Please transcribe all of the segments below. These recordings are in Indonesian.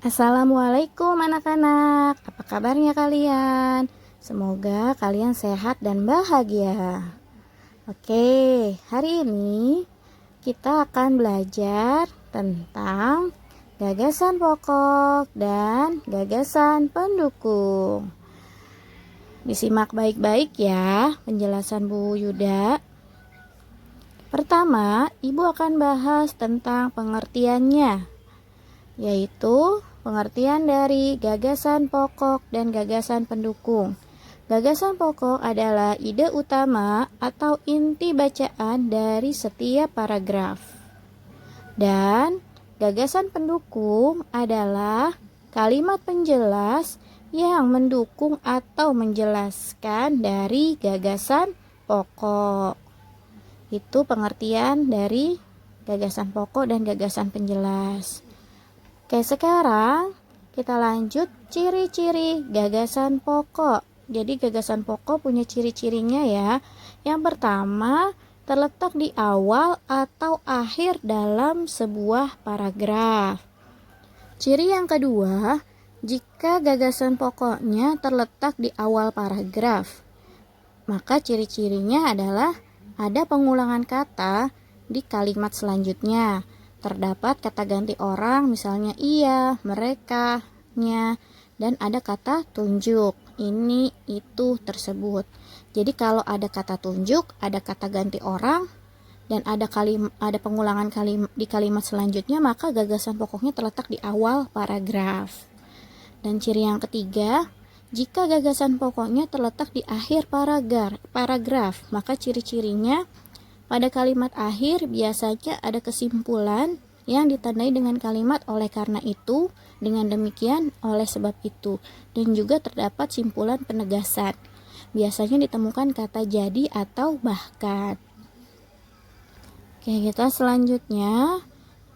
Assalamualaikum anak-anak, apa kabarnya kalian? Semoga kalian sehat dan bahagia. Oke, hari ini kita akan belajar tentang gagasan pokok dan gagasan pendukung. Disimak baik-baik ya penjelasan Bu Yuda. Pertama, Ibu akan bahas tentang pengertiannya, yaitu pengertian dari gagasan pokok dan gagasan pendukung. Gagasan pokok adalah ide utama atau inti bacaan dari setiap paragraf. Dan gagasan pendukung adalah kalimat penjelas yang mendukung atau menjelaskan dari gagasan pokok. Itu pengertian dari gagasan pokok dan gagasan penjelas. Oke, sekarang kita lanjut ciri-ciri gagasan pokok. Jadi gagasan pokok punya ciri-cirinya ya. Yang pertama, terletak di awal atau akhir dalam sebuah paragraf. Ciri yang kedua, jika gagasan pokoknya terletak di awal paragraf, maka ciri-cirinya adalah ada pengulangan kata di kalimat selanjutnya. Terdapat kata ganti orang, misalnya ia, mereka, nya, dan ada kata tunjuk, ini, itu, tersebut. Jadi kalau ada kata tunjuk, ada kata ganti orang, dan ada pengulangan kalimat di kalimat selanjutnya, maka gagasan pokoknya terletak di awal paragraf. Dan ciri yang ketiga, jika gagasan pokoknya terletak di akhir paragraf, maka ciri-cirinya pada kalimat akhir biasanya ada kesimpulan yang ditandai dengan kalimat oleh karena itu, dengan demikian, oleh sebab itu, dan juga terdapat simpulan penegasan. Biasanya ditemukan kata jadi atau bahkan. Oke, kita selanjutnya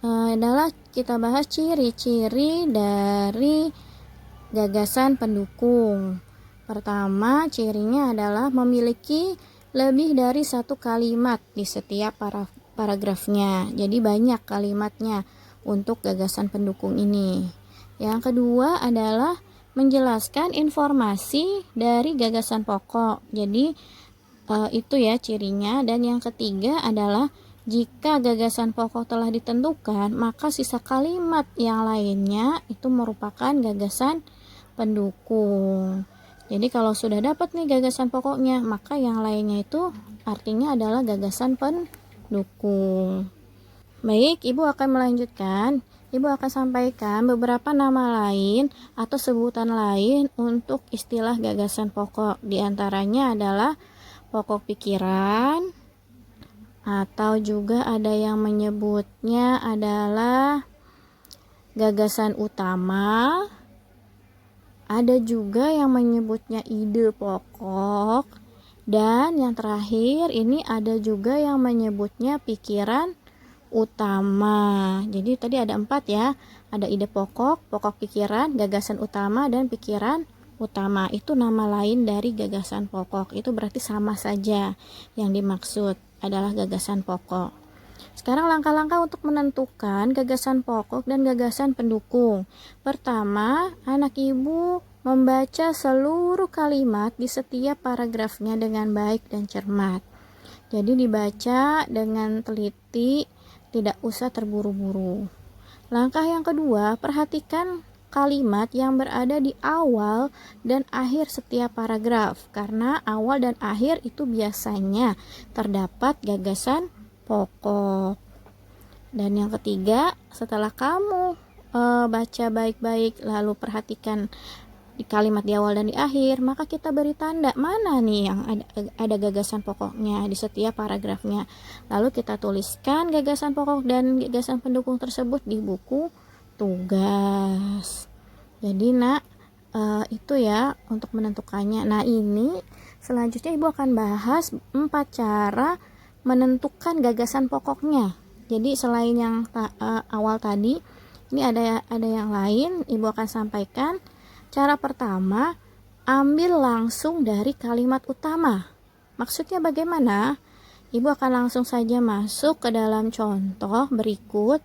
adalah kita bahas ciri-ciri dari gagasan pendukung. Pertama, cirinya adalah memiliki lebih dari satu kalimat di setiap paragrafnya. Jadi banyak kalimatnya untuk gagasan pendukung ini. Yang kedua adalah menjelaskan informasi dari gagasan pokok. Jadi itu ya cirinya. Dan yang ketiga adalah jika gagasan pokok telah ditentukan, maka sisa kalimat yang lainnya itu merupakan gagasan pendukung. Jadi kalau sudah dapat nih gagasan pokoknya, maka yang lainnya itu artinya adalah gagasan pendukung. Baik, Ibu akan melanjutkan. Ibu akan sampaikan beberapa nama lain atau sebutan lain untuk istilah gagasan pokok. Di antaranya adalah pokok pikiran, atau juga ada yang menyebutnya adalah gagasan utama. Ada juga yang menyebutnya ide pokok. Dan yang terakhir ini ada juga yang menyebutnya pikiran utama. Jadi tadi ada 4 ya. Ada ide pokok, pokok pikiran, gagasan utama, dan pikiran utama. Itu nama lain dari gagasan pokok. Itu berarti sama saja, yang dimaksud adalah gagasan pokok. Sekarang langkah-langkah untuk menentukan gagasan pokok dan gagasan pendukung. Pertama, anak Ibu membaca seluruh kalimat di setiap paragrafnya dengan baik dan cermat. Jadi dibaca dengan teliti, tidak usah terburu-buru. Langkah yang kedua, perhatikan kalimat yang berada di awal dan akhir setiap paragraf, karena awal dan akhir itu biasanya terdapat gagasan pokok. Dan yang ketiga, setelah kamu baca baik-baik lalu perhatikan di kalimat di awal dan di akhir, maka kita beri tanda mana nih yang ada gagasan pokoknya di setiap paragrafnya. Lalu kita tuliskan gagasan pokok dan gagasan pendukung tersebut di buku tugas. Jadi itu ya untuk menentukannya. Nah, ini selanjutnya Ibu akan bahas 4 cara menentukan gagasan pokoknya. Jadi selain yang awal tadi, ini ada yang lain Ibu akan sampaikan. Cara pertama, ambil langsung dari kalimat utama. Maksudnya bagaimana? Ibu akan langsung saja masuk ke dalam contoh berikut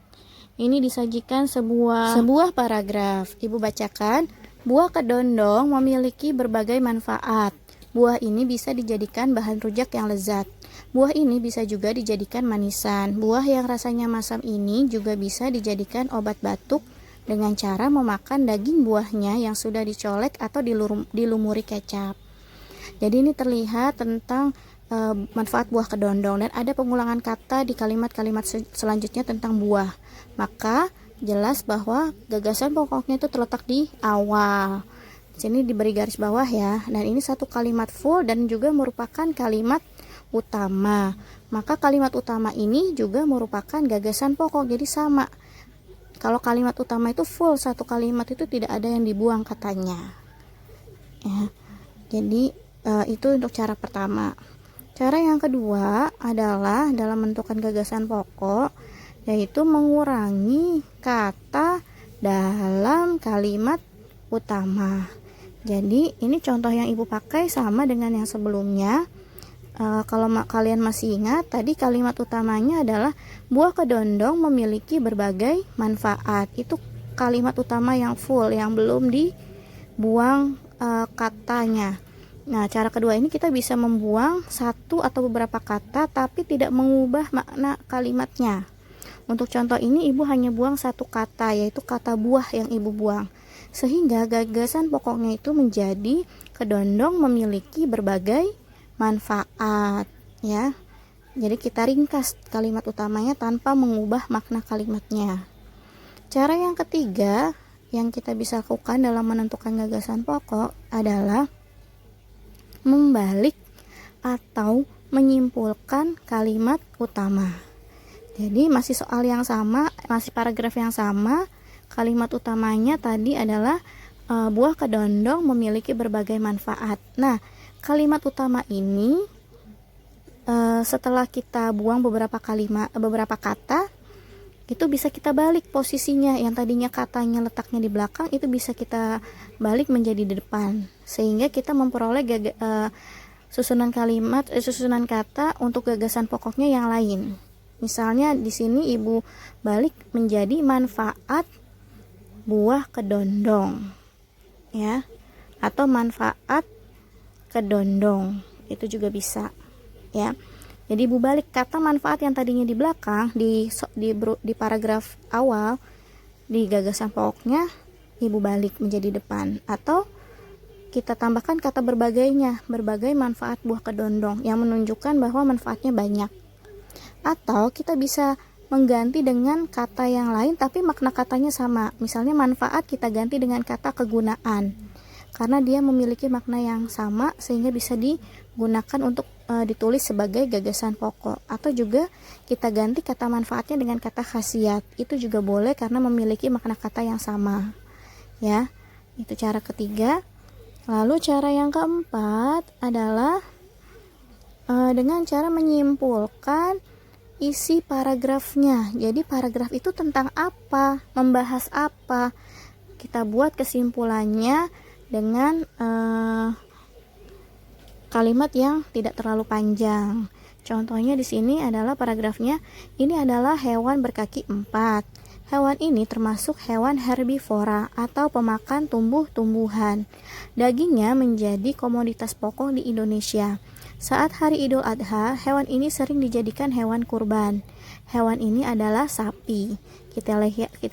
ini disajikan sebuah paragraf. Ibu bacakan, buah kedondong memiliki berbagai manfaat. Buah ini bisa dijadikan bahan rujak yang lezat. Buah ini bisa juga dijadikan manisan. Buah yang rasanya masam ini juga bisa dijadikan obat batuk dengan cara memakan daging buahnya yang sudah dicolek atau dilumuri kecap. Jadi ini terlihat tentang manfaat buah kedondong, dan ada pengulangan kata di kalimat-kalimat selanjutnya tentang buah. Maka jelas bahwa gagasan pokoknya itu terletak di awal. Di sini diberi garis bawah ya. Dan ini satu kalimat full dan juga merupakan kalimat utama. Maka kalimat utama ini juga merupakan gagasan pokok. Jadi sama. Kalau kalimat utama itu full, satu kalimat itu tidak ada yang dibuang katanya. Ya. Jadi itu untuk cara pertama. Cara yang kedua adalah dalam menentukan gagasan pokok, yaitu mengurangi kata dalam kalimat utama. Jadi ini contoh yang ibu pakai sama dengan yang sebelumnya. Kalau kalian masih ingat, tadi kalimat utamanya adalah buah kedondong memiliki berbagai manfaat. Itu kalimat utama yang full, yang belum dibuang katanya. Nah, cara kedua ini kita bisa membuang satu atau beberapa kata tapi tidak mengubah makna kalimatnya. Untuk contoh ini ibu hanya buang satu kata, yaitu kata buah yang ibu buang. Sehingga gagasan pokoknya itu menjadi kedondong memiliki berbagai manfaat, ya. Jadi kita ringkas kalimat utamanya tanpa mengubah makna kalimatnya. Cara yang ketiga yang kita bisa lakukan dalam menentukan gagasan pokok adalah membalik atau menyimpulkan kalimat utama. Jadi masih soal yang sama, masih paragraf yang sama. Kalimat utamanya tadi adalah buah kedondong memiliki berbagai manfaat. Nah, kalimat utama ini setelah kita buang beberapa kata, itu bisa kita balik posisinya. Yang tadinya katanya letaknya di belakang, itu bisa kita balik menjadi di depan, sehingga kita memperoleh susunan kata untuk gagasan pokoknya yang lain. Misalnya di sini ibu balik menjadi manfaat buah kedondong, ya, atau manfaat kedondong, itu juga bisa, ya. Jadi ibu balik kata manfaat yang tadinya di belakang di paragraf awal di gagasan pokoknya, ibu balik menjadi depan, atau kita tambahkan kata berbagainya, berbagai manfaat buah kedondong yang menunjukkan bahwa manfaatnya banyak. Atau kita bisa mengganti dengan kata yang lain tapi makna katanya sama. Misalnya manfaat kita ganti dengan kata kegunaan, karena dia memiliki makna yang sama sehingga bisa digunakan untuk ditulis sebagai gagasan pokok. Atau juga kita ganti kata manfaatnya dengan kata khasiat, itu juga boleh karena memiliki makna kata yang sama, ya. Itu cara ketiga. Lalu cara yang keempat adalah dengan cara menyimpulkan isi paragrafnya. Jadi paragraf itu tentang apa, membahas apa, kita buat kesimpulannya dengan kalimat yang tidak terlalu panjang. Contohnya di sini adalah paragrafnya, ini adalah hewan berkaki 4. Hewan ini termasuk hewan herbivora atau pemakan tumbuh-tumbuhan. Dagingnya menjadi komoditas pokok di Indonesia. Saat hari Idul Adha, hewan ini sering dijadikan hewan kurban. Hewan ini adalah sapi. Kita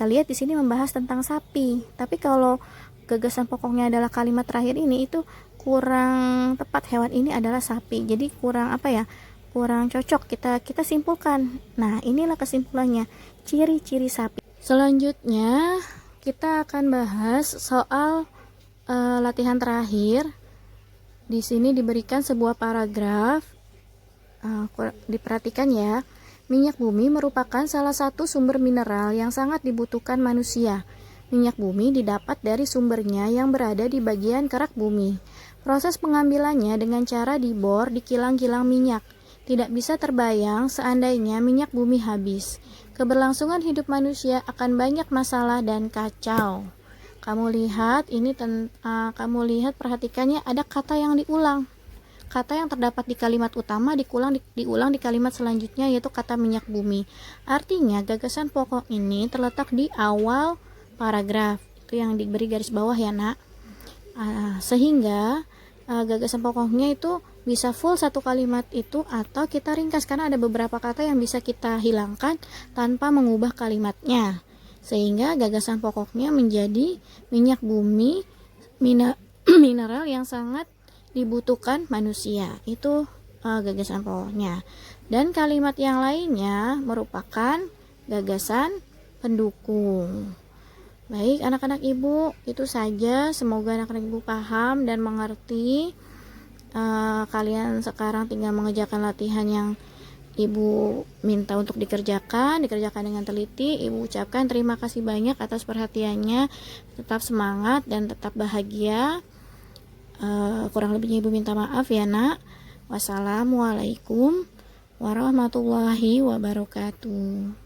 lihat di sini membahas tentang sapi. Tapi kalau gagasan pokoknya adalah kalimat terakhir ini, itu kurang tepat. Hewan ini adalah sapi. Jadi kurang kurang cocok. Kita simpulkan. Nah, inilah kesimpulannya. Ciri-ciri sapi. Selanjutnya kita akan bahas soal latihan terakhir. Di sini diberikan sebuah paragraf. Diperhatikan ya. Minyak bumi merupakan salah satu sumber mineral yang sangat dibutuhkan manusia. Minyak bumi didapat dari sumbernya yang berada di bagian kerak bumi. Proses pengambilannya dengan cara dibor di kilang-kilang minyak. Tidak bisa terbayang seandainya minyak bumi habis. Keberlangsungan hidup manusia akan banyak masalah dan kacau. Kamu lihat perhatikannya ada kata yang diulang. kata yang terdapat di kalimat utama diulang di kalimat selanjutnya, yaitu kata minyak bumi. Artinya gagasan pokok ini terletak di awal paragraf, itu yang diberi garis bawah ya nak. Sehingga gagasan pokoknya itu bisa full satu kalimat itu, atau kita ringkas karena ada beberapa kata yang bisa kita hilangkan tanpa mengubah kalimatnya, sehingga gagasan pokoknya menjadi minyak bumi, mineral yang sangat dibutuhkan manusia. Itu gagasan pokoknya. Dan kalimat yang lainnya merupakan gagasan pendukung. Baik anak-anak ibu, itu saja. Semoga anak-anak ibu paham dan mengerti. Kalian sekarang tinggal mengerjakan latihan yang ibu minta untuk dikerjakan dengan teliti. Ibu ucapkan terima kasih banyak atas perhatiannya. Tetap semangat dan tetap bahagia. Kurang lebihnya ibu minta maaf ya nak. Wassalamualaikum warahmatullahi wabarakatuh.